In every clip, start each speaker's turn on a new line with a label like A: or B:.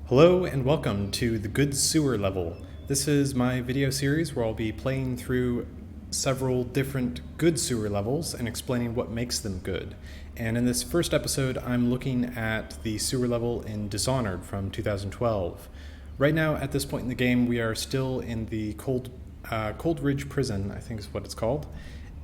A: Hello and welcome to the Good Sewer level. This is my video series where I'll be playing through several different good sewer levels and explaining what makes them good. And in this first episode, I'm looking at the sewer level in Dishonored from 2012. Right now, at this point in the game, we are still in the Cold Ridge Prison, I think is what it's called,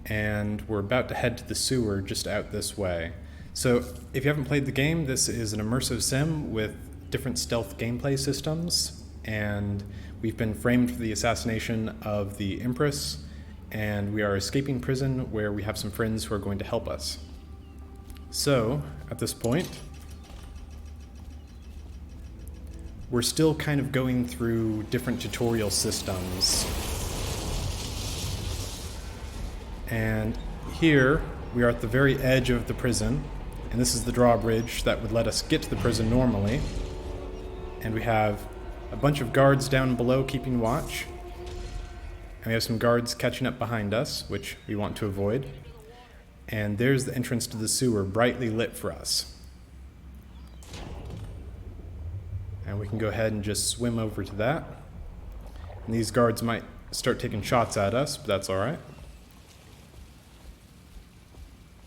A: and we're about to head to the sewer just out this way. So if you haven't played the game, this is an immersive sim with different stealth gameplay systems, and we've been framed for the assassination of the Empress, and we are escaping prison where we have some friends who are going to help us. So, at this point, we're still kind of going through different tutorial systems. And here, we are at the very edge of the prison, and this is the drawbridge that would let us get to the prison normally. And we have a bunch of guards down below keeping watch. And we have some guards catching up behind us, which we want to avoid. And there's the entrance to the sewer, brightly lit for us. And we can go ahead and just swim over to that. And these guards might start taking shots at us, but that's alright.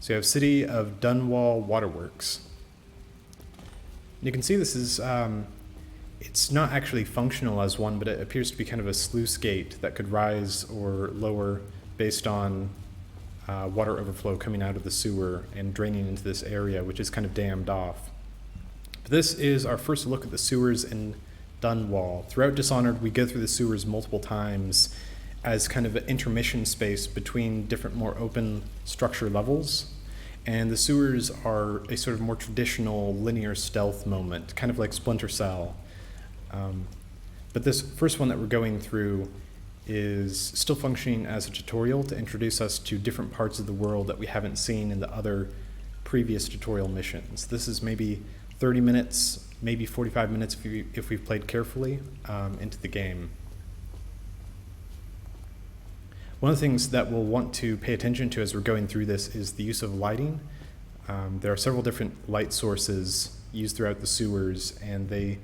A: So you have City of Dunwall Waterworks. And you can see this is... it's not actually functional as one, but it appears to be kind of a sluice gate that could rise or lower based on water overflow coming out of the sewer and draining into this area, which is kind of dammed off. But this is our first look at the sewers in Dunwall. Throughout Dishonored, we go through the sewers multiple times as kind of an intermission space between different more open structure levels. And the sewers are a sort of more traditional linear stealth moment, kind of like Splinter Cell. But this first one that we're going through is still functioning as a tutorial to introduce us to different parts of the world that we haven't seen in the other previous tutorial missions. This is maybe 30 minutes, maybe 45 minutes if we've played carefully into the game. One of the things that we'll want to pay attention to as we're going through this is the use of lighting. There are several different light sources used throughout the sewers, and they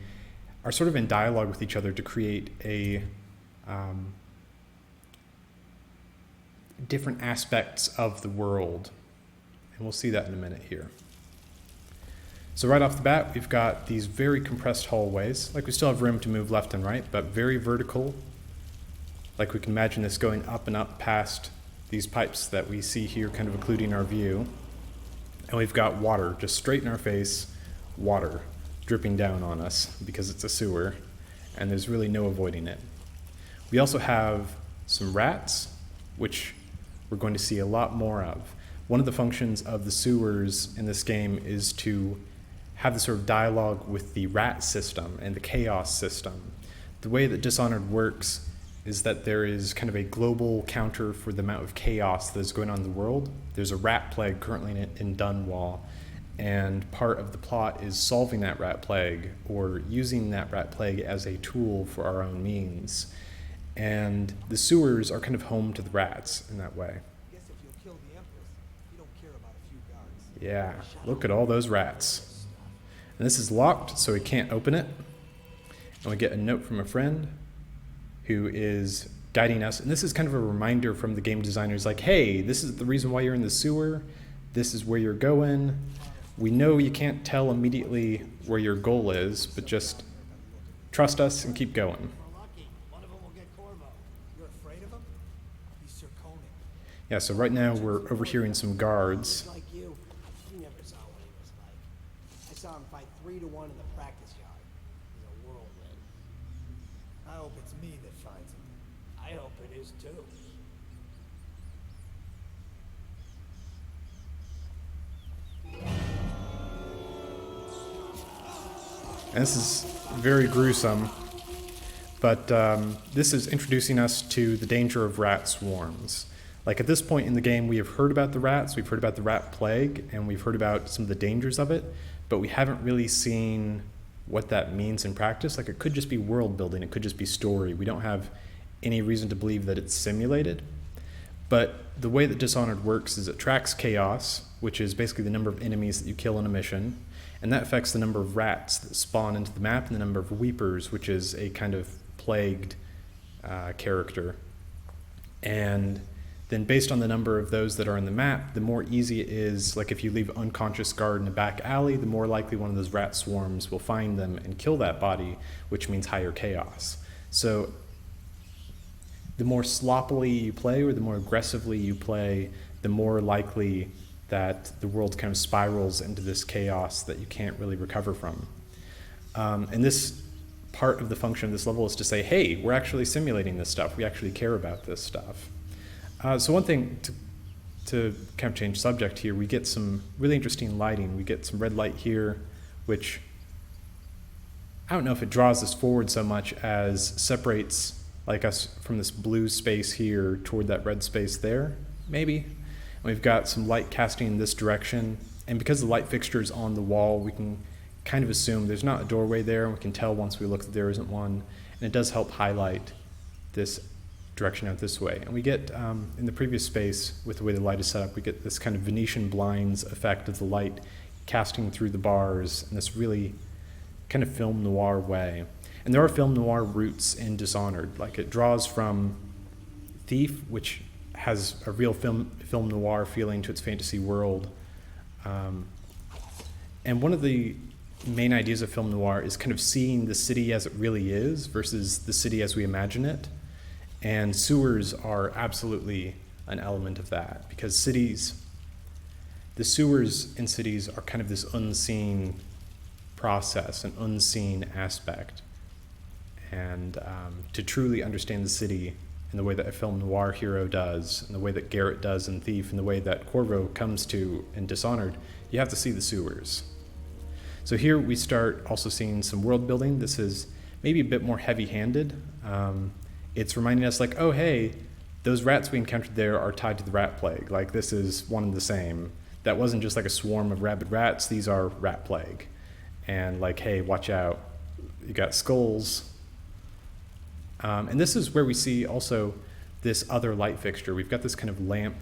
A: are sort of in dialogue with each other to create a different aspects of the world. And we'll see that in a minute here. So right off the bat, we've got these very compressed hallways. Like, we still have room to move left and right, but very vertical. Like, we can imagine this going up and up past these pipes that we see here, kind of occluding our view. And we've got water, just straight in our face, water dripping down on us because it's a sewer, and there's really no avoiding it. We also have some rats, which we're going to see a lot more of. One of the functions of the sewers in this game is to have the sort of dialogue with the rat system and the chaos system. The way that Dishonored works is that there is kind of a global counter for the amount of chaos that is going on in the world. There's a rat plague currently in Dunwall, and part of the plot is solving that rat plague or using that rat plague as a tool for our own means. And the sewers are kind of home to the rats in that way.
B: I guess if you'll kill the Empress, you don't care about a few guards.
A: Yeah, look at all those rats. And this is locked, so we can't open it. And we get a note from a friend who is guiding us. And this is kind of a reminder from the game designers, like, hey, this is the reason why you're in the sewer. This is where you're going. We know you can't tell immediately where your goal is, but just trust us and keep going.
B: We're lucky. One of them will get Corvo. You're afraid of him? He's Sir Conan.
A: Yeah, so right now we're overhearing some guards.
B: He's like you. You never saw what he was like. I saw him fight 3-1 in the practice yard. He's a whirlwind. I hope it's me that finds him. I hope it is too.
A: And this is very gruesome, but this is introducing us to the danger of rat swarms. Like, at this point in the game, we have heard about the rats, we've heard about the rat plague, and we've heard about some of the dangers of it, but we haven't really seen what that means in practice. Like, it could just be world building, it could just be story. We don't have any reason to believe that it's simulated. But the way that Dishonored works is it tracks chaos, which is basically the number of enemies that you kill in a mission, And that affects the number of rats that spawn into the map and the number of weepers, which is a kind of plagued character. And then based on the number of those that are in the map, the more easy it is, like if you leave an unconscious guard in a back alley, the more likely one of those rat swarms will find them and kill that body, which means higher chaos. So the more sloppily you play or the more aggressively you play, the more likely that the world kind of spirals into this chaos that you can't really recover from. And this part of the function of this level is to say, hey, we're actually simulating this stuff. We actually care about this stuff. So one thing to kind of change subject here, we get some really interesting lighting. We get some red light here, which I don't know if it draws us forward so much as separates like us from this blue space here toward that red space there, maybe. And we've got some light casting in this direction. And because the light fixture is on the wall, we can kind of assume there's not a doorway there, and we can tell once we look that there isn't one. And it does help highlight this direction out this way. And we get, in the previous space, with the way the light is set up, we get this kind of Venetian blinds effect of the light casting through the bars in this really kind of film noir way. And there are film noir roots in Dishonored. Like it draws from Thief, which has a real film noir feeling to its fantasy world. And one of the main ideas of film noir is kind of seeing the city as it really is versus the city as we imagine it. And sewers are absolutely an element of that, because the sewers in cities are kind of this unseen process, an unseen aspect. And to truly understand the city in the way that a film noir hero does, in the way that Garrett does in Thief, in the way that Corvo comes to in Dishonored, you have to see the sewers. So here we start also seeing some world building. This is maybe a bit more heavy-handed. It's reminding us like, oh, hey, those rats we encountered there are tied to the rat plague. Like this is one and the same. That wasn't just like a swarm of rabid rats. These are rat plague. And like, hey, watch out. You got skulls. And this is where we see also this other light fixture. We've got this kind of lamp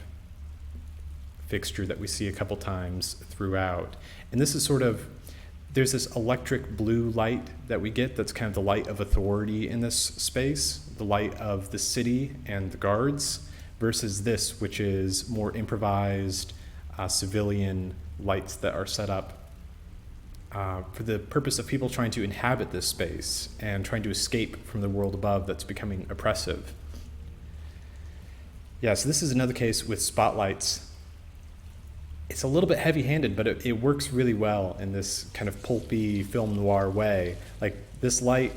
A: fixture that we see a couple times throughout. And this is sort of, there's this electric blue light that we get that's kind of the light of authority in this space, the light of the city and the guards, versus this, which is more improvised civilian lights that are set up for the purpose of people trying to inhabit this space and trying to escape from the world above that's becoming oppressive. Yeah, so this is another case with spotlights. It's a little bit heavy-handed, but it works really well in this kind of pulpy film noir way. Like this light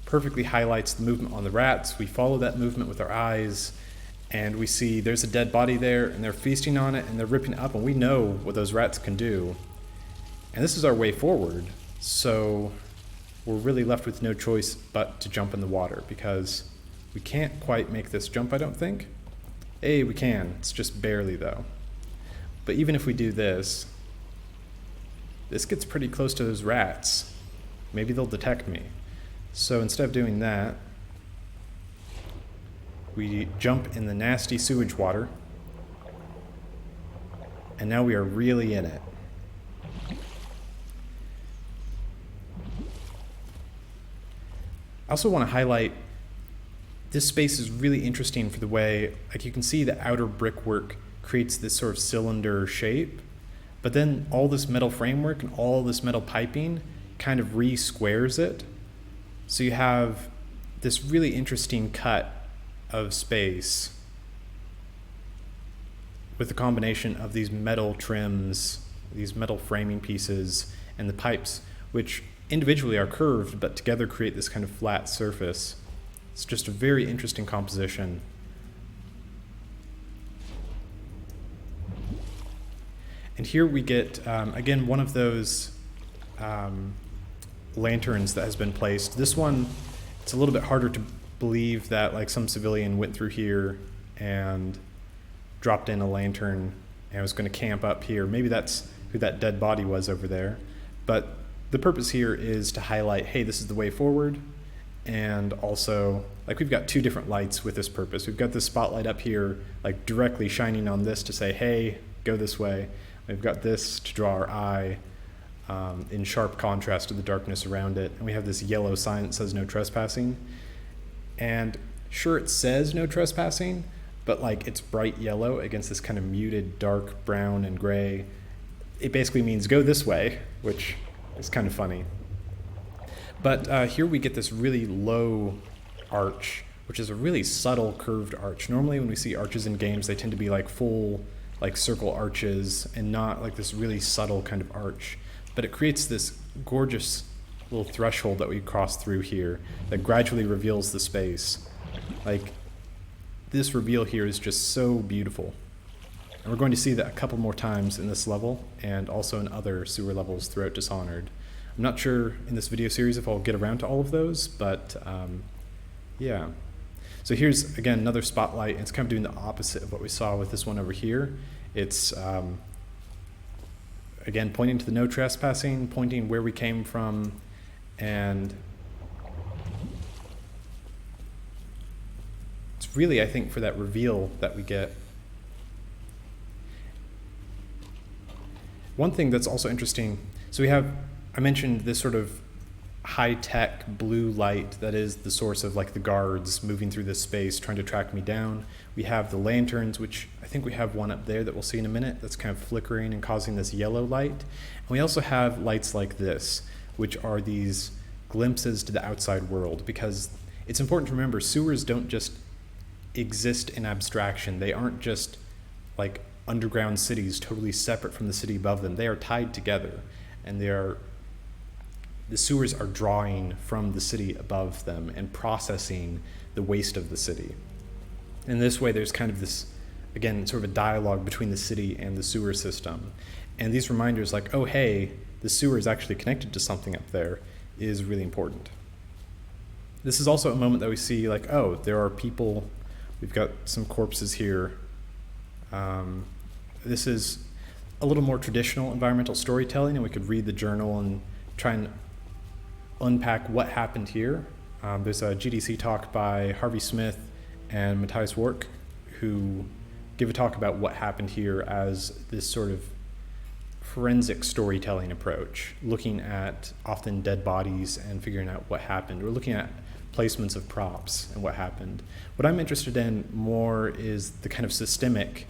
A: perfectly highlights the movement on the rats. We follow that movement with our eyes, and we see there's a dead body there, and they're feasting on it, and they're ripping it up, and we know what those rats can do. And this is our way forward, so we're really left with no choice but to jump in the water, because we can't quite make this jump, I don't think. Hey, we can. It's just barely, though. But even if we do this, this gets pretty close to those rats. Maybe they'll detect me. So instead of doing that, we jump in the nasty sewage water, and now we are really in it. I also want to highlight this space is really interesting for the way, like you can see the outer brickwork creates this sort of cylinder shape, but then all this metal framework and all this metal piping kind of re-squares it. So you have this really interesting cut of space with the combination of these metal trims, these metal framing pieces, and the pipes, which individually are curved, but together create this kind of flat surface. It's just a very interesting composition. And here we get, again, one of those lanterns that has been placed. This one, it's a little bit harder to believe that like some civilian went through here and dropped in a lantern and was going to camp up here. Maybe that's who that dead body was over there. But the purpose here is to highlight, hey, this is the way forward. And also, like we've got two different lights with this purpose. We've got this spotlight up here, like directly shining on this to say, hey, go this way. We've got this to draw our eye. in sharp contrast to the darkness around it. And we have this yellow sign that says no trespassing. And sure, it says no trespassing, but like it's bright yellow against this kind of muted dark brown and gray. It basically means go this way, which is kind of funny. But here we get this really low arch, which is a really subtle curved arch. Normally when we see arches in games, they tend to be like full like circle arches and not like this really subtle kind of arch. But it creates this gorgeous little threshold that we cross through here that gradually reveals the space. Like, this reveal here is just so beautiful. And we're going to see that a couple more times in this level and also in other sewer levels throughout Dishonored. I'm not sure in this video series if I'll get around to all of those, but yeah. So here's, again, another spotlight. It's kind of doing the opposite of what we saw with this one over here. It's again, pointing to the no trespassing, pointing where we came from, and it's really, I think, for that reveal that we get. One thing that's also interesting, so we have, I mentioned this sort of high-tech blue light that is the source of like the guards moving through this space trying to track me down. We have the lanterns, which I think we have one up there that we'll see in a minute that's kind of flickering and causing this yellow light. And we also have lights like this, which are these glimpses to the outside world, because it's important to remember sewers don't just exist in abstraction. They aren't just like underground cities totally separate from the city above them. They are tied together, and the sewers are drawing from the city above them and processing the waste of the city. In this way, there's kind of this, again, sort of a dialogue between the city and the sewer system. And these reminders like, oh, hey, the sewer is actually connected to something up there is really important. This is also a moment that we see like, oh, there are people, we've got some corpses here. This is a little more traditional environmental storytelling, and we could read the journal and try and unpack what happened here. There's a GDC talk by Harvey Smith and Matthias Wark, who give a talk about what happened here as this sort of forensic storytelling approach, looking at often dead bodies and figuring out what happened. We're looking at placements of props and what happened. What I'm interested in more is the kind of systemic,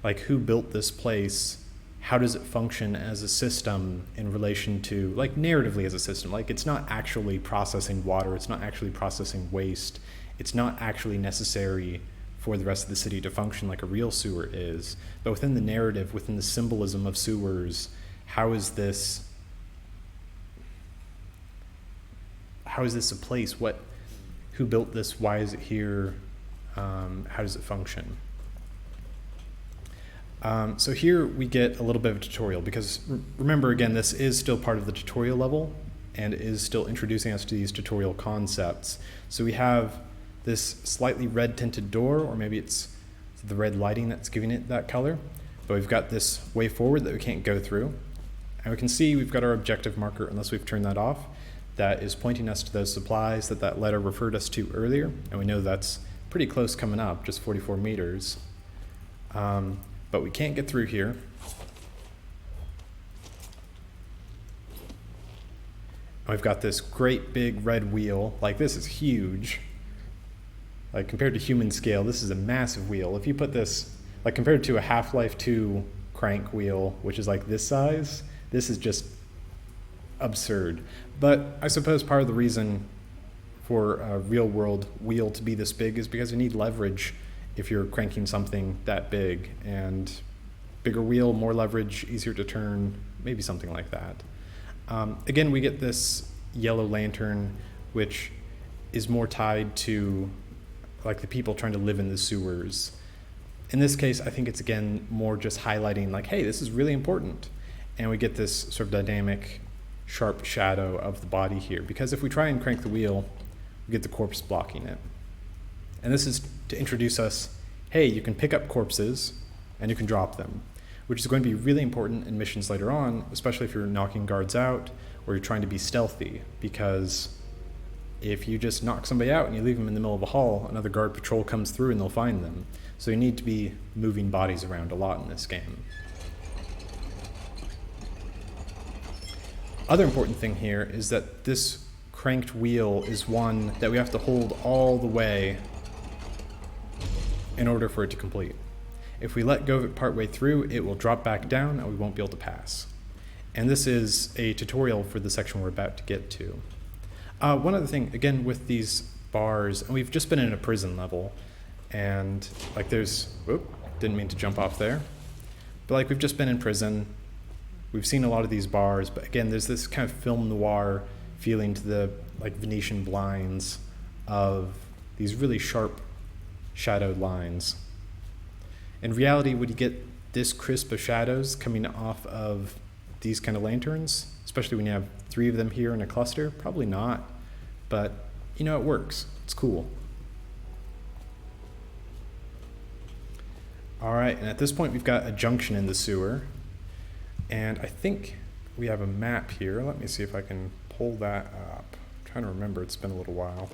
A: like who built this place, how does it function as a system in relation to, like narratively as a system. Like it's not actually processing water, it's not actually processing waste, it's not actually necessary for the rest of the city to function like a real sewer is. But within the narrative, within the symbolism of sewers, how is this a place? Who built this? Why is it here? How does it function? So here we get a little bit of a tutorial, because remember, again, this is still part of the tutorial level and is still introducing us to these tutorial concepts. So we have this slightly red tinted door, or maybe it's the red lighting that's giving it that color, but we've got this way forward that we can't go through. And we can see we've got our objective marker, unless we've turned that off, that is pointing us to those supplies that letter referred us to earlier, and we know that's pretty close coming up, just 44 meters. But we can't get through here. We've got this great big red wheel. Like, this is huge. Like, compared to human scale, this is a massive wheel. If you put this, like, compared to a Half-Life 2 crank wheel, which is like this size, this is just absurd. But I suppose part of the reason for a real-world wheel to be this big is because you need leverage if you're cranking something that big, and bigger wheel, more leverage, easier to turn, maybe something like that. Again, we get this yellow lantern, which is more tied to like the people trying to live in the sewers. In this case, I think it's again more just highlighting like, hey, this is really important. And we get this sort of dynamic, sharp shadow of the body here, because if we try and crank the wheel, we get the corpse blocking it. And this is to introduce us, hey, you can pick up corpses and you can drop them, which is going to be really important in missions later on, especially if you're knocking guards out or you're trying to be stealthy, because if you just knock somebody out and you leave them in the middle of a hall, another guard patrol comes through and they'll find them. So you need to be moving bodies around a lot in this game. Other important thing here is that this cranked wheel is one that we have to hold all the way in order for it to complete. If we let go of it partway through, it will drop back down and we won't be able to pass. And this is a tutorial for the section we're about to get to. One other thing, again, with these bars, and we've just been in a prison level, and like didn't mean to jump off there, but like we've just been in prison, we've seen a lot of these bars, but again, there's this kind of film noir feeling to the like Venetian blinds of these really sharp shadowed lines. In reality, would you get this crisp of shadows coming off of these kind of lanterns, especially when you have 3 of them here in a cluster? Probably not, but you know, it works. It's cool. All right, and at this point we've got a junction in the sewer, and I think we have a map here. Let me see if I can pull that up. I'm trying to remember, it's been a little while.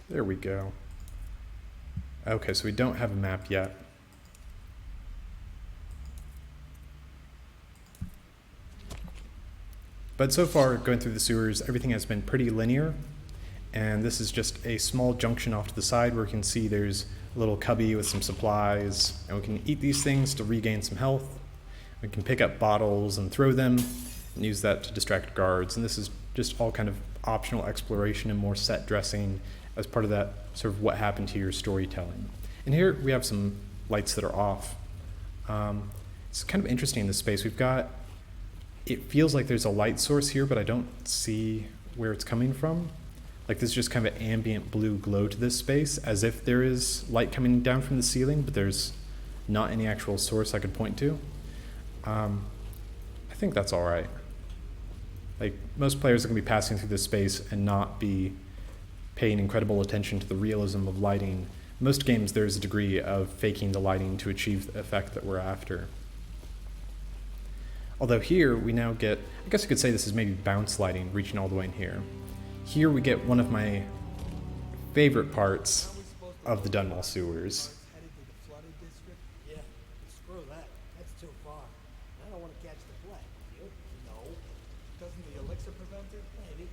A: There we go. Okay, so we don't have a map yet. But so far, going through the sewers, everything has been pretty linear. And this is just a small junction off to the side where you can see there's a little cubby with some supplies. And we can eat these things to regain some health. We can pick up bottles and throw them and use that to distract guards. And this is just all kind of optional exploration and more set dressing as part of that sort of what happened to your storytelling. And here we have some lights that are off. It's kind of interesting in this space. We've got, it feels like there's a light source here, but I don't see where it's coming from. Like there's just kind of an ambient blue glow to this space, as if there is light coming down from the ceiling, but there's not any actual source I could point to. I think that's all right. Like most players are going to be passing through this space and not be paying incredible attention to the realism of lighting. Most games there's a degree of faking the lighting to achieve the effect that we're after. Although here we now get, I guess you could say this is maybe bounce lighting reaching all the way in here. Here we get one of my favorite parts of the Dunwall Sewers.
B: Headed to the flooded district? Yeah, screw that. That's too far. I don't want to catch the plague. You? No. Doesn't the elixir prevent it? Maybe.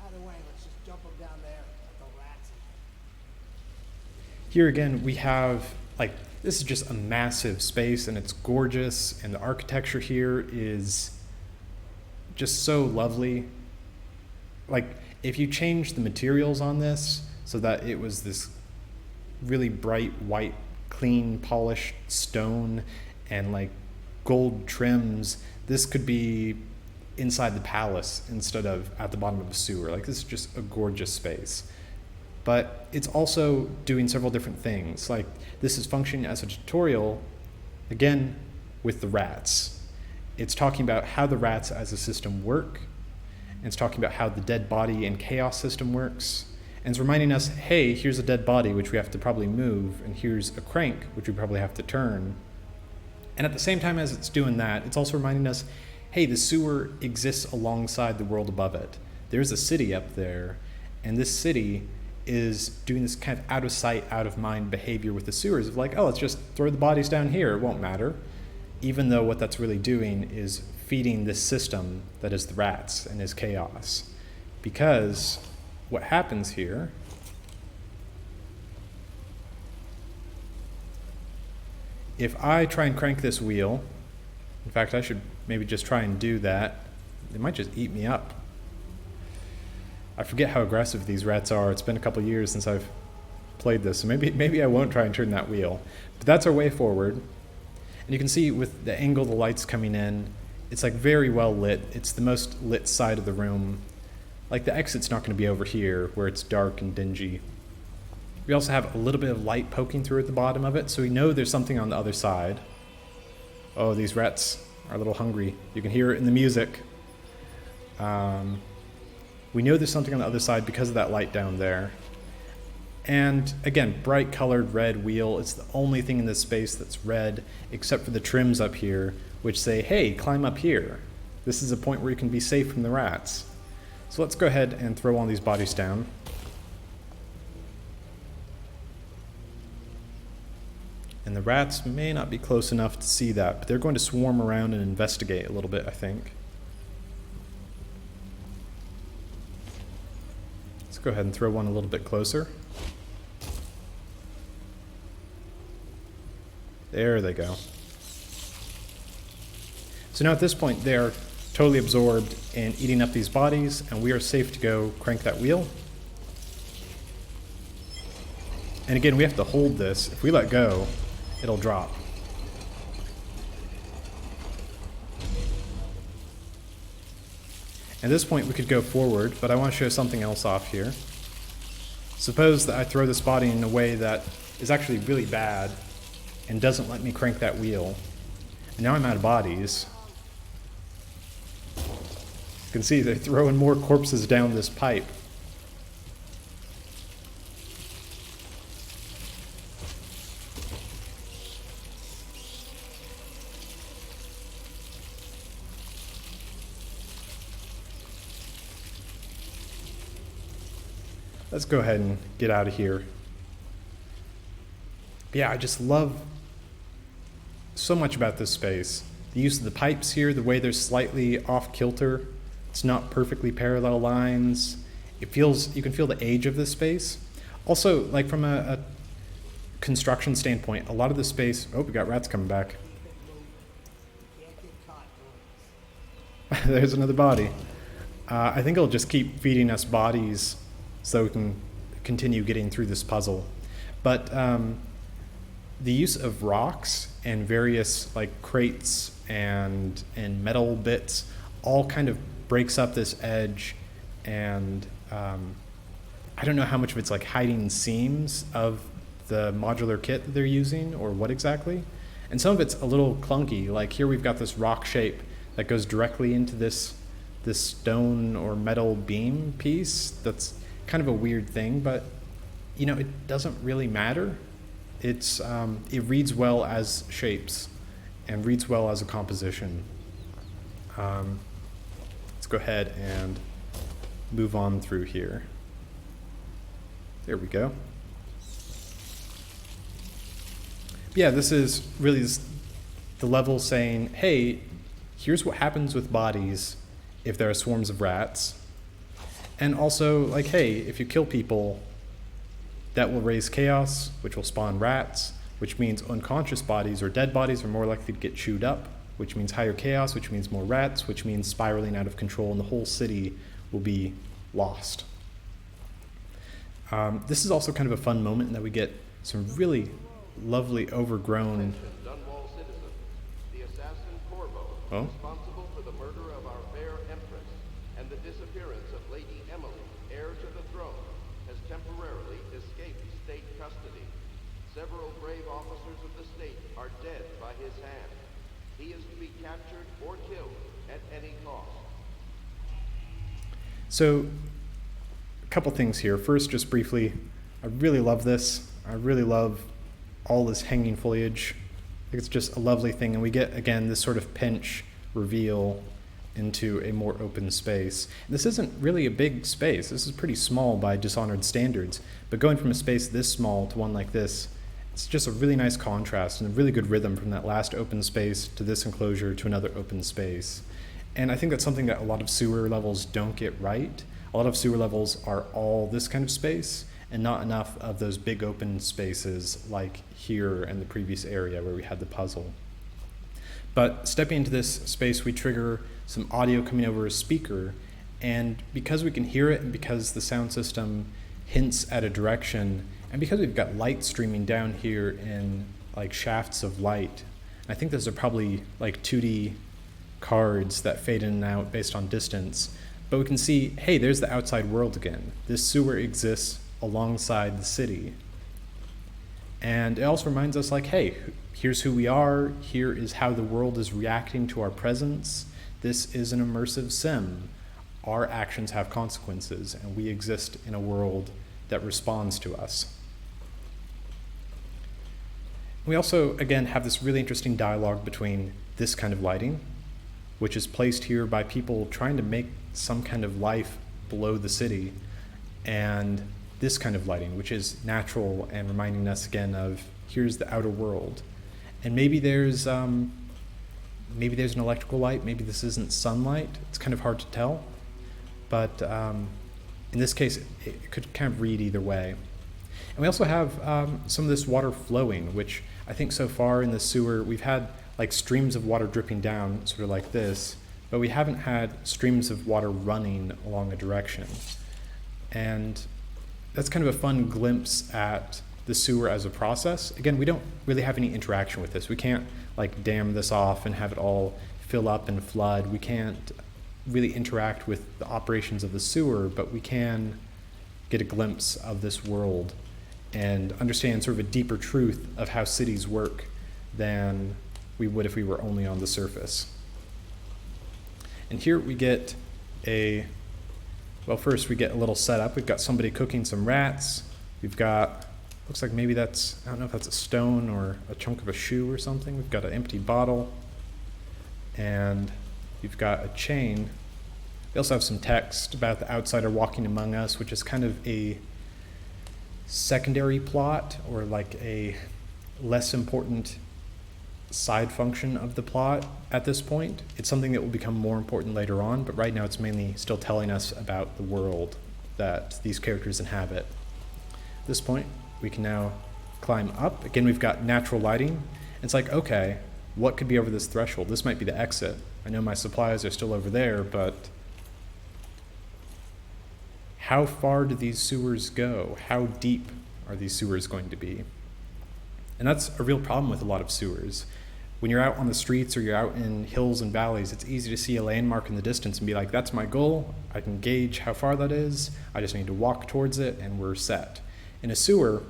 B: Either way, let's just jump them down there. Let the rats eat.
A: Here again, we have, like, this is just a massive space and it's gorgeous, and the architecture here is just so lovely. Like, if you change the materials on this so that it was this really bright white, clean, polished stone and like gold trims, this could be inside the palace instead of at the bottom of a sewer. Like, this is just a gorgeous space. But it's also doing several different things. Like, this is functioning as a tutorial, again, with the rats. It's talking about how the rats as a system work. And it's talking about how the dead body and chaos system works. And it's reminding us, hey, here's a dead body, which we have to probably move, and here's a crank, which we probably have to turn. And at the same time as it's doing that, it's also reminding us, hey, the sewer exists alongside the world above it. There's a city up there, and this city is doing this kind of out of sight, out of mind behavior with the sewers of like, oh, let's just throw the bodies down here, it won't matter. Even though what that's really doing is feeding this system that is the rats and is chaos. Because what happens here if I try and crank this wheel, in fact, I should maybe just try and do that. They might just eat me up. I forget how aggressive these rats are. It's been a couple years since I've played this, so maybe I won't try and turn that wheel. But that's our way forward. And you can see with the angle the light's coming in, it's like very well lit. It's the most lit side of the room. Like the exit's not going to be over here where it's dark and dingy. We also have a little bit of light poking through at the bottom of it, so we know there's something on the other side. Oh, these rats are a little hungry. You can hear it in the music. We know there's something on the other side because of that light down there. And again, bright colored red wheel. It's the only thing in this space that's red, except for the trims up here, which say, hey, climb up here. This is a point where you can be safe from the rats. So let's go ahead and throw all these bodies down. And the rats may not be close enough to see that, but they're going to swarm around and investigate a little bit, I think. Let's go ahead and throw one a little bit closer. There they go. So now at this point, they're totally absorbed in eating up these bodies, and we are safe to go crank that wheel. And again, we have to hold this. If we let go, it'll drop. At this point, we could go forward, but I want to show something else off here. Suppose that I throw this body in a way that is actually really bad and doesn't let me crank that wheel. And now I'm out of bodies. You can see they're throwing more corpses down this pipe. Let's go ahead and get out of here. Yeah, I just love so much about this space. The use of the pipes here, the way they're slightly off kilter. It's not perfectly parallel lines. It feels, you can feel the age of this space. Also, like from a construction standpoint, a lot of the space, oh, we got rats coming back. There's another body. I think it'll just keep feeding us bodies so we can continue getting through this puzzle. But the use of rocks and various like crates and metal bits all kind of breaks up this edge, and I don't know how much of it's like hiding seams of the modular kit that they're using or what exactly. And some of it's a little clunky. Like here we've got this rock shape that goes directly into this stone or metal beam piece. That's kind of a weird thing, but you know, it doesn't really matter. It's it reads well as shapes and reads well as a composition. Let's go ahead and move on through here. There we go. Yeah, this is really the level saying, hey, here's what happens with bodies if there are swarms of rats. And also, like, hey, if you kill people, that will raise chaos, which will spawn rats, which means unconscious bodies or dead bodies are more likely to get chewed up, which means higher chaos, which means more rats, which means spiraling out of control, and the whole city will be lost. This is also kind of a fun moment in that we get some really lovely overgrown...
C: Dunwall citizen, the assassin Corvo,
A: Oh?
C: responsible for the murder of our fair empress and the disappearance of Lady Emily, heir to the throne, has temporarily escaped state custody. Several brave officers of the state are dead by his hand. He is to be captured or killed at any cost.
A: So, a couple things here. First, just briefly, I really love this. I really love all this hanging foliage. I think it's just a lovely thing, and we get, again, this sort of pinch reveal into a more open space. This isn't really a big space. This is pretty small by Dishonored standards, but going from a space this small to one like this, it's just a really nice contrast and a really good rhythm from that last open space to this enclosure to another open space. And I think that's something that a lot of sewer levels don't get right. A lot of sewer levels are all this kind of space and not enough of those big open spaces like here in the previous area where we had the puzzle. But stepping into this space, we trigger some audio coming over a speaker, and because we can hear it and because the sound system hints at a direction, and because we've got light streaming down here in like shafts of light, I think those are probably like 2D cards that fade in and out based on distance, but we can see, hey, there's the outside world again. This sewer exists alongside the city. And it also reminds us like, hey, here's who we are, here is how the world is reacting to our presence. This is an immersive sim. Our actions have consequences, and we exist in a world that responds to us. We also, again, have this really interesting dialogue between this kind of lighting, which is placed here by people trying to make some kind of life below the city, and this kind of lighting, which is natural and reminding us again of here's the outer world. And maybe there's an electrical light, maybe this isn't sunlight. It's kind of hard to tell. But in this case, it could kind of read either way. And we also have some of this water flowing, which I think so far in the sewer, we've had like streams of water dripping down, sort of like this, but we haven't had streams of water running along a direction. And that's kind of a fun glimpse at the sewer as a process. Again, we don't really have any interaction with this. We can't like dam this off and have it all fill up and flood. We can't really interact with the operations of the sewer, but we can get a glimpse of this world and understand sort of a deeper truth of how cities work than we would if we were only on the surface. And here we get first we get a little setup. We've got somebody cooking some rats. We've got, looks like maybe that's, I don't know if that's a stone or a chunk of a shoe or something. We've got an empty bottle, and we've got a chain. We also have some text about the outsider walking among us, which is kind of a secondary plot, or like a less important side function of the plot at this point. It's something that will become more important later on, but right now it's mainly still telling us about the world that these characters inhabit. At this point, we can now climb up. Again, we've got natural lighting. It's like, okay, what could be over this threshold? This might be the exit. I know my supplies are still over there, but how far do these sewers go? How deep are these sewers going to be? And that's a real problem with a lot of sewers. When you're out on the streets or you're out in hills and valleys, it's easy to see a landmark in the distance and be like, that's my goal. I can gauge how far that is. I just need to walk towards it and we're set. In a sewer,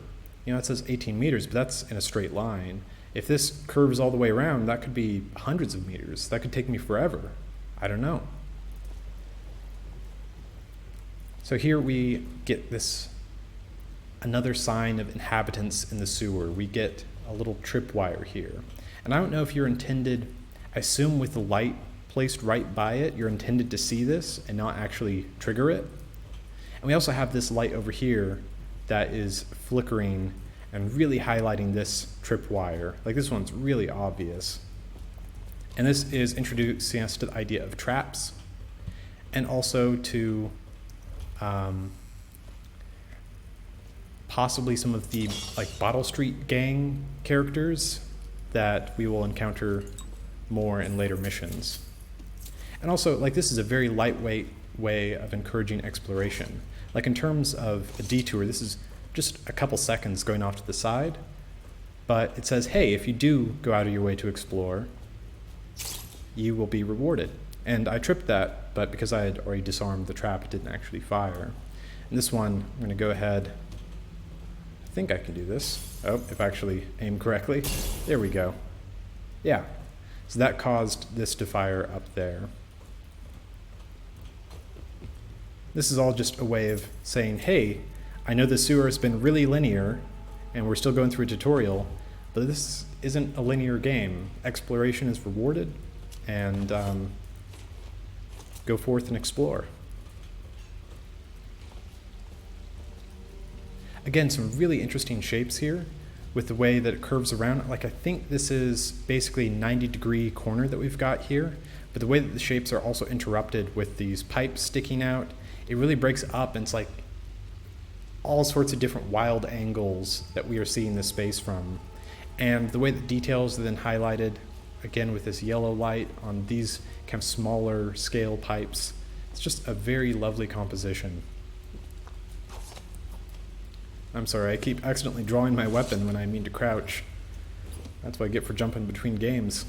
A: it says 18 meters, but that's in a straight line. If this curves all the way around, that could be hundreds of meters. That could take me forever. I don't know. So here we get another sign of inhabitants in the sewer. We get a little tripwire here. And I don't know if you're intended, I assume with the light placed right by it, you're intended to see this and not actually trigger it. And we also have this light over here that is flickering and really highlighting this tripwire. Like, this one's really obvious. And this is introducing us to the idea of traps, and also to possibly some of the Bottle Street gang characters that we will encounter more in later missions. And also, this is a very lightweight way of encouraging exploration. In terms of a detour, this is just a couple seconds going off to the side, but it says, hey, if you do go out of your way to explore, you will be rewarded. And I tripped that, but because I had already disarmed the trap, it didn't actually fire. And this one, I'm going to go ahead. I think I can do this. Oh, if I actually aim correctly. There we go. Yeah. So that caused this to fire up there. This is all just a way of saying, hey, I know the sewer has been really linear, and we're still going through a tutorial, but this isn't a linear game. Exploration is rewarded, and go forth and explore. Again, some really interesting shapes here with the way that it curves around. I think this is basically a 90-degree corner that we've got here, but the way that the shapes are also interrupted with these pipes sticking out, it really breaks up, and it's like all sorts of different wild angles that we are seeing this space from. And the way that details are then highlighted, again with this yellow light on these kind of smaller scale pipes, it's just a very lovely composition. I'm sorry, I keep accidentally drawing my weapon when I mean to crouch. That's what I get for jumping between games.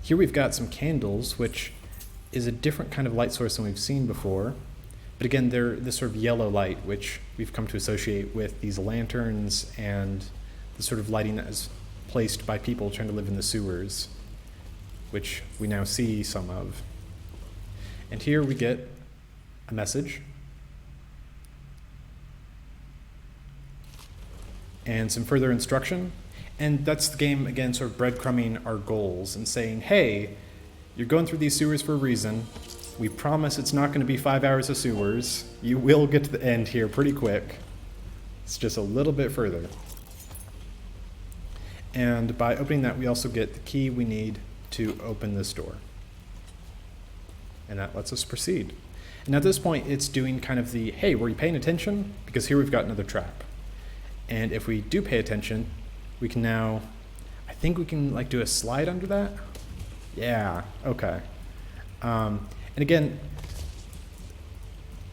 A: Here we've got some candles, which is a different kind of light source than we've seen before. But again, they're this sort of yellow light, which we've come to associate with these lanterns and the sort of lighting that is placed by people trying to live in the sewers, which we now see some of. And here we get a message and some further instruction. And that's the game, again, sort of breadcrumbing our goals and saying, hey, you're going through these sewers for a reason. We promise it's not going to be 5 hours of sewers. You will get to the end here pretty quick. It's just a little bit further. And by opening that, we also get the key we need to open this door. And that lets us proceed. And at this point, it's doing kind of the, hey, were you paying attention? Because here we've got another trap. And if we do pay attention, we can now, I think we can like do a slide under that. Yeah, okay. And again,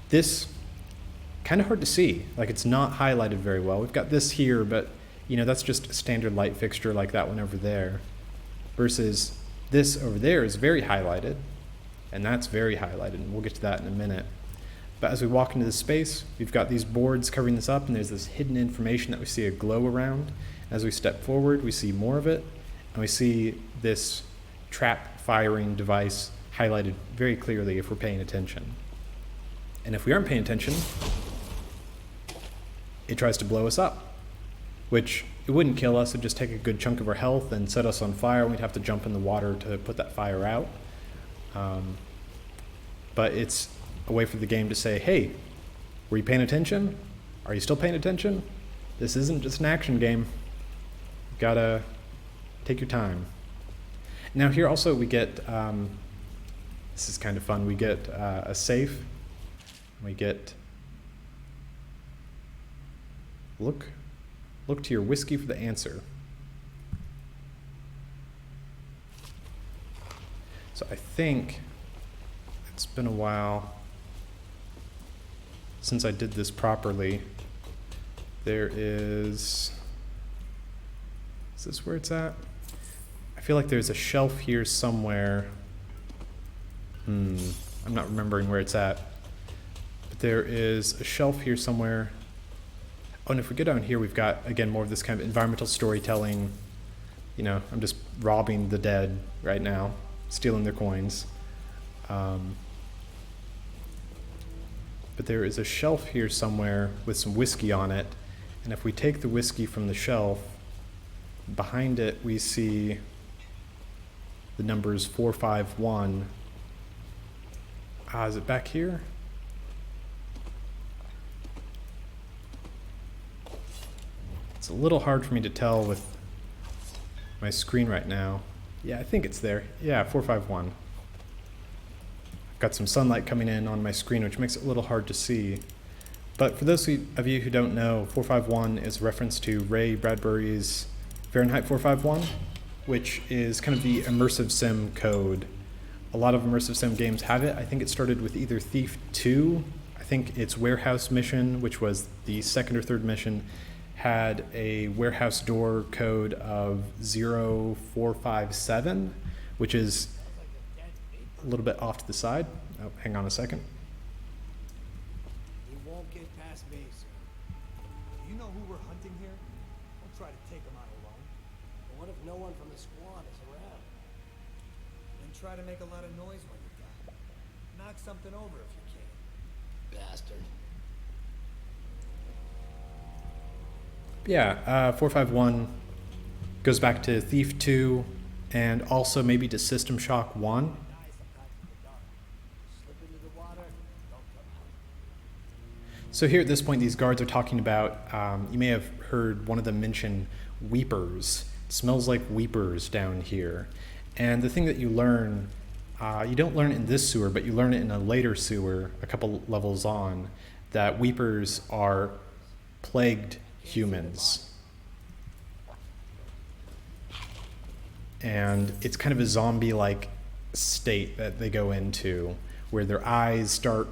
A: this kind of hard to see. Like it's not highlighted very well. We've got this here, but you know, that's just a standard light fixture like that one over there. Versus this over there is very highlighted, and that's very highlighted, and we'll get to that in a minute. But as we walk into this space, we've got these boards covering this up, and there's this hidden information that we see a glow around. As we step forward, we see more of it, and we see this trap firing device highlighted very clearly if we're paying attention. And if we aren't paying attention, it tries to blow us up, which it wouldn't kill us, it'd just take a good chunk of our health and set us on fire, and we'd have to jump in the water to put that fire out. But it's a way for the game to say, hey, were you paying attention? Are you still paying attention? This isn't just an action game. You gotta take your time. Now here also we get, this is kind of fun, we get a safe. We get, look to your whiskey for the answer. So I think it's been a while since I did this properly. There is this where it's at? I feel like there's a shelf here somewhere. I'm not remembering where it's at. But there is a shelf here somewhere. Oh, and if we go down here, we've got, again, more of this kind of environmental storytelling. You know, I'm just robbing the dead right now, stealing their coins. But there is a shelf here somewhere with some whiskey on it. And if we take the whiskey from the shelf, behind it we see the numbers 451. Is it back here? It's a little hard for me to tell with my screen right now. Yeah, I think it's there. Yeah, 451. I've got some sunlight coming in on my screen, which makes it a little hard to see. But for those of you who don't know, 451 is a reference to Ray Bradbury's Fahrenheit 451, which is kind of the immersive sim code. A lot of immersive sim games have it. I think it started with either Thief 2. I think its warehouse mission, which was the second or third mission, had a warehouse door code of 0457, which is a little bit off to the side. Oh, hang on a second.
B: He won't get past me, sir.
D: Do you know who we're hunting here? Don't try to take him out alone.
B: But what if no one from the squad is around?
D: Then try to make a lot of noise when you're down. Knock something over if you can.
B: Bastard.
A: Yeah, 451 goes back to Thief 2 and also maybe to System Shock 1.
B: Die sometimes in the dark. Slip into the water, don't come out.
A: So here at this point, these guards are talking about, you may have heard one of them mention weepers. It smells like weepers down here. And the thing that you learn, you don't learn it in this sewer, but you learn it in a later sewer, a couple levels on, that weepers are plagued humans. And it's kind of a zombie-like state that they go into, where their eyes start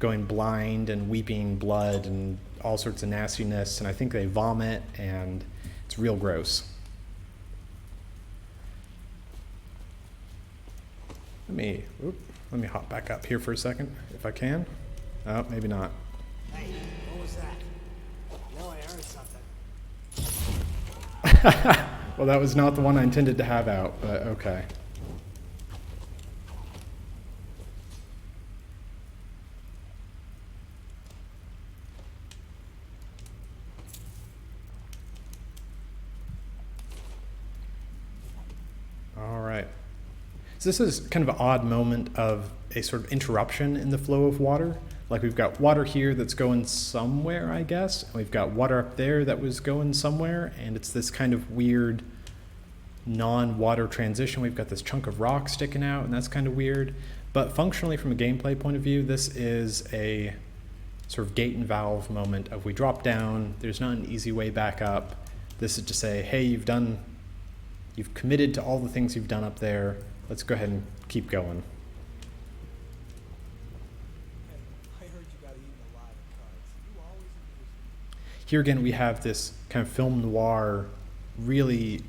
A: going blind and weeping blood and all sorts of nastiness, and I think they vomit, and it's real gross. Let me hop back up here for a second, if I can. Oh, maybe not.
B: Hey, what was that? No, I heard something.
A: Well, that was not the one I intended to have out, but okay. All right. So this is kind of an odd moment of a sort of interruption in the flow of water. Like we've got water here that's going somewhere, I guess, and we've got water up there that was going somewhere, and it's this kind of weird non-water transition. We've got this chunk of rock sticking out, and that's kind of weird. But functionally, from a gameplay point of view, this is a sort of gate and valve moment of we drop down, there's not an easy way back up. This is to say, hey, you've committed to all the things you've done up there. Let's go ahead and keep going.
D: I heard you got eaten alive in cards. You always amuse me.
A: Here again, we have this kind of film noir, really,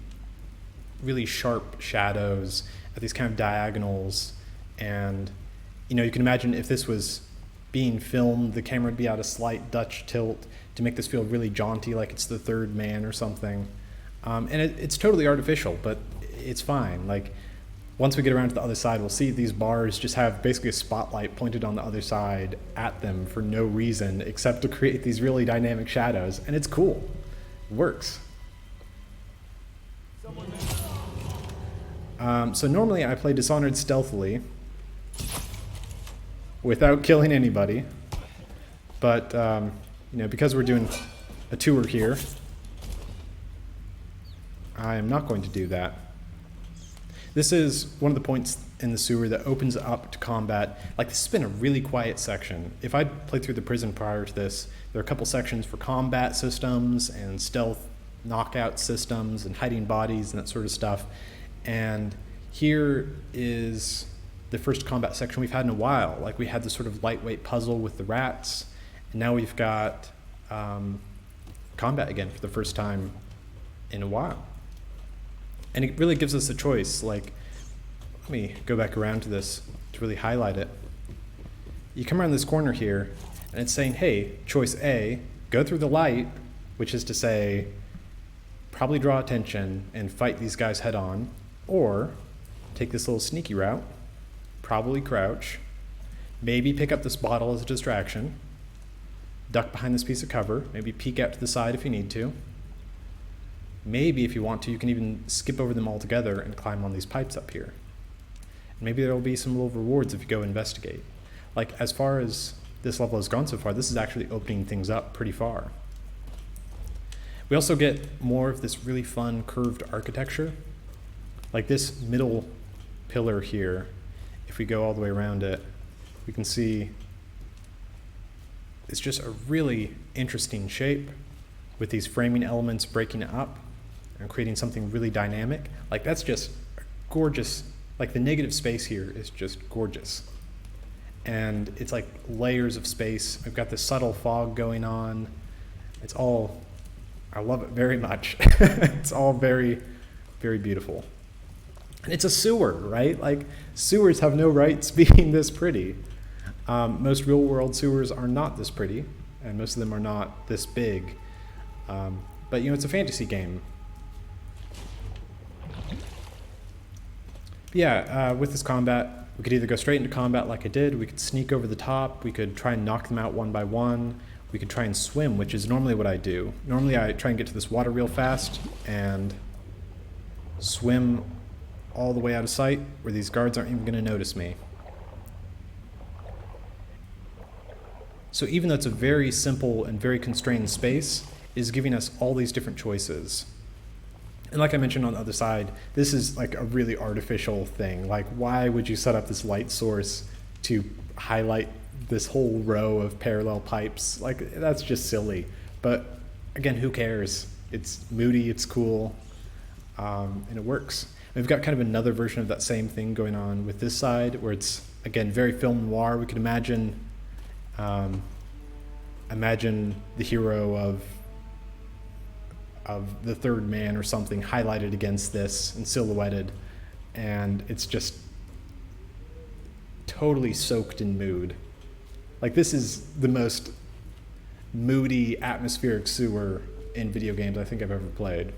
A: really sharp shadows at these kind of diagonals. And, you can imagine if this was being filmed, the camera would be at a slight Dutch tilt to make this feel really jaunty, like it's the third man or something. And it's totally artificial, but it's fine. Like, once we get around to the other side, we'll see these bars just have basically a spotlight pointed on the other side at them for no reason except to create these really dynamic shadows, and it's cool. It works. So normally I play Dishonored stealthily without killing anybody, but because we're doing a tour here, I am not going to do that. This is one of the points in the sewer that opens up to combat. Like, this has been a really quiet section. If I'd played through the prison prior to this, there are a couple sections for combat systems and stealth knockout systems and hiding bodies and that sort of stuff. And here is the first combat section we've had in a while. Like, we had this sort of lightweight puzzle with the rats, and now we've got combat again for the first time in a while. And it really gives us a choice. Like, let me go back around to this to really highlight it. You come around this corner here, and it's saying, hey, choice A, go through the light, which is to say, probably draw attention and fight these guys head on, or take this little sneaky route, probably crouch, maybe pick up this bottle as a distraction, duck behind this piece of cover, maybe peek out to the side if you need to. Maybe, if you want to, you can even skip over them altogether and climb on these pipes up here. And maybe there will be some little rewards if you go investigate. Like, as far as this level has gone so far, this is actually opening things up pretty far. We also get more of this really fun curved architecture. Like this middle pillar here, if we go all the way around it, we can see it's just a really interesting shape with these framing elements breaking it up and creating something really dynamic. Like, that's just gorgeous. Like, the negative space here is just gorgeous. And it's like layers of space. I've got this subtle fog going on. It's all, I love it very much. It's all very, very beautiful. And it's a sewer, right? Like, sewers have no rights being this pretty. Most real world sewers are not this pretty, and most of them are not this big. But it's a fantasy game. Yeah, with this combat, we could either go straight into combat like I did, we could sneak over the top, we could try and knock them out one by one, we could try and swim, which is normally what I do. Normally I try and get to this water real fast and swim all the way out of sight where these guards aren't even going to notice me. So even though it's a very simple and very constrained space, it is giving us all these different choices. And like I mentioned on the other side, this is like a really artificial thing. Like, why would you set up this light source to highlight this whole row of parallel pipes? Like, that's just silly. But again, who cares? It's moody, it's cool, and it works. We've got kind of another version of that same thing going on with this side, where it's, again, very film noir. We could imagine the hero of the third man or something highlighted against this and silhouetted, and it's just totally soaked in mood. Like, this is the most moody, atmospheric sewer in video games I think I've ever played.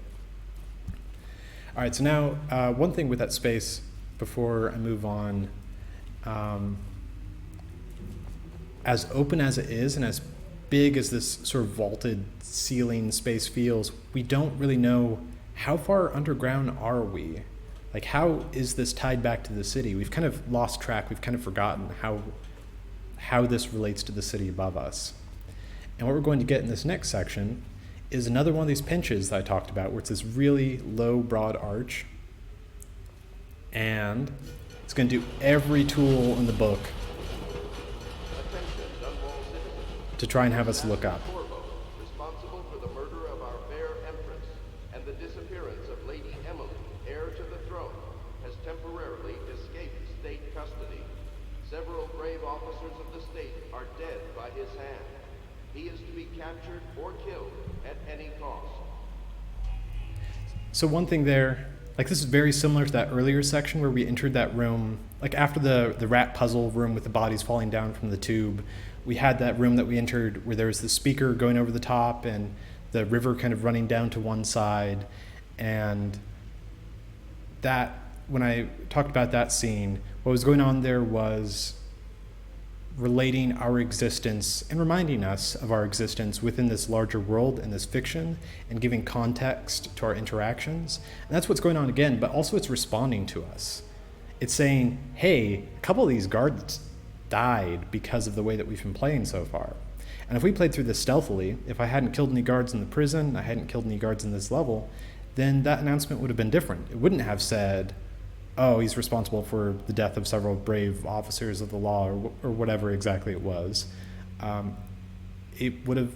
A: All right, so now one thing with that space before I move on, as open as it is and as big as this sort of vaulted ceiling space feels, we don't really know how far underground are we? Like, how is this tied back to the city? We've kind of lost track. We've kind of forgotten how this relates to the city above us. And what we're going to get in this next section is another one of these pinches that I talked about, where it's this really low, broad arch And it's going to do every tool in the book
C: Attention, Dunwall citizens.
A: to try and have us look up.
C: Corvo, responsible for the murder of our fair empress and the disappearance of Lady Emily, heir to the throne, has temporarily escaped state custody. Several brave officers of the state are dead by his hand. He is to be captured or killed at any cost.
A: So one thing there, like this is very similar to that earlier section where we entered that room, like after the rat puzzle room with the bodies falling down from the tube, we had that room that we entered where there was the speaker going over the top and the river kind of running down to one side. And that, when I talked about that scene, what was going on there was relating our existence and reminding us of our existence within this larger world and this fiction and giving context to our interactions. And that's what's going on again, but also it's responding to us. It's saying, hey, a couple of these guards died because of the way that we've been playing so far. And if we played through this stealthily, if I hadn't killed any guards in the prison, I hadn't killed any guards in this level, then that announcement would have been different. It wouldn't have said, oh, he's responsible for the death of several brave officers of the law, or whatever exactly it was. It would have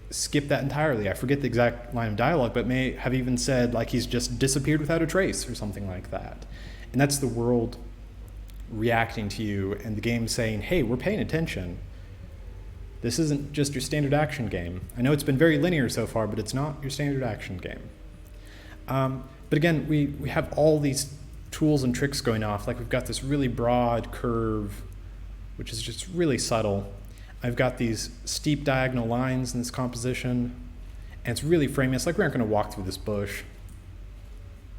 A: skipped that entirely. I forget the exact line of dialogue, but may have even said, like, he's just disappeared without a trace, or something like that. And that's the world reacting to you, and the game saying, hey, we're paying attention. This isn't just your standard action game. I know it's been very linear so far, but it's not your standard action game. But again, we have all these tools and tricks going off. Like we've got this really broad curve, which is just really subtle. I've got these steep diagonal lines in this composition, and it's really framing. It's like we aren't going to walk through this bush.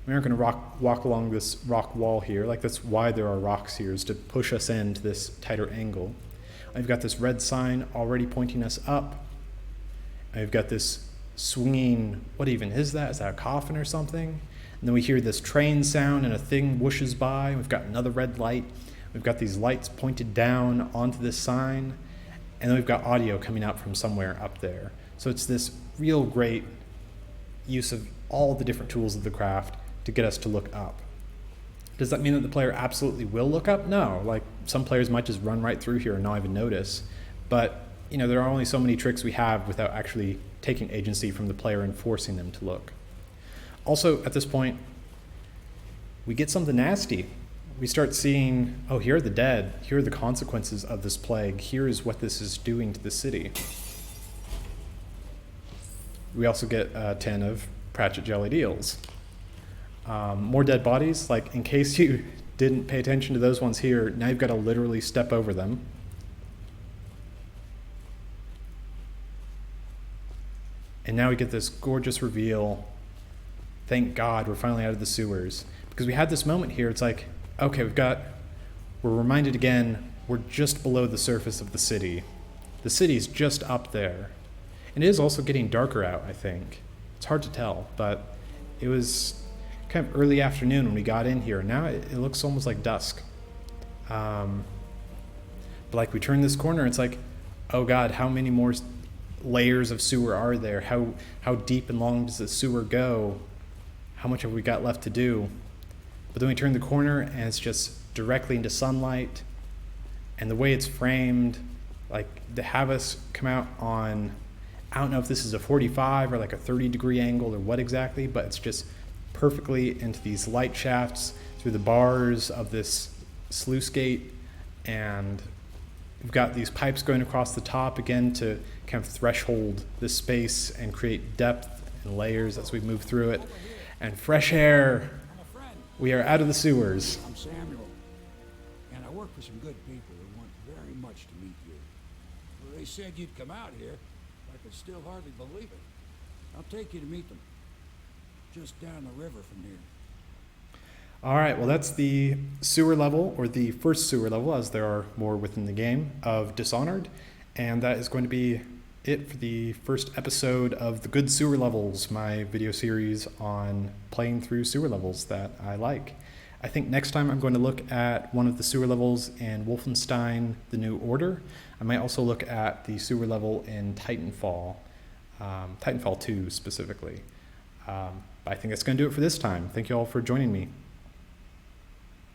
A: We aren't going to walk along this rock wall here. Like that's why there are rocks here, is to push us into this tighter angle. I've got this red sign already pointing us up. I've got this swinging, what even is that? Is that a coffin or something? And then we hear this train sound and a thing whooshes by. We've got another red light. We've got these lights pointed down onto this sign. And then we've got audio coming out from somewhere up there. So it's this real great use of all the different tools of the craft to get us to look up. Does that mean that the player absolutely will look up? No. Like some players might just run right through here and not even notice. But there are only so many tricks we have without actually taking agency from the player and forcing them to look. Also, at this point, we get something nasty. We start seeing, oh, here are the dead. Here are the consequences of this plague. Here is what this is doing to the city. We also get a tin of Pratchett jellied eels. More dead bodies. Like, in case you didn't pay attention to those ones here, now you've got to literally step over them. And now we get this gorgeous reveal. Thank God we're finally out of the sewers. Because we had this moment here, it's like, okay, we're reminded again, we're just below the surface of the city. The city's just up there. And it is also getting darker out, I think. It's hard to tell, but it was kind of early afternoon when we got in here. Now it looks almost like dusk. But like we turn this corner, it's like, oh God, how many more layers of sewer are there? How deep and long does the sewer go? How much have we got left to do? But then we turn the corner and it's just directly into sunlight. And the way it's framed, like to have us come out on, I don't know if this is a 45 or like a 30-degree angle or what exactly, but it's just perfectly into these light shafts through the bars of this sluice gate. And we've got these pipes going across the top again to kind of threshold this space and create depth and layers as we move through it. And fresh air. We are out of the sewers.
E: I'm Samuel, and I work for some good people who want very much to meet you. Well, they said you'd come out here. I could still hardly believe it. I'll take you to meet them. Just down the river from here.
A: All right, well, that's the sewer level, or the first sewer level, as there are more within the game, of Dishonored. And that is going to be it for the first episode of the Good Sewer Levels, my video series on playing through sewer levels that I like. I think next time I'm going to look at one of the sewer levels in Wolfenstein: The New Order. I might also look at the sewer level in Titanfall, Titanfall 2 specifically. But I think that's going to do it for this time. Thank you all for joining me.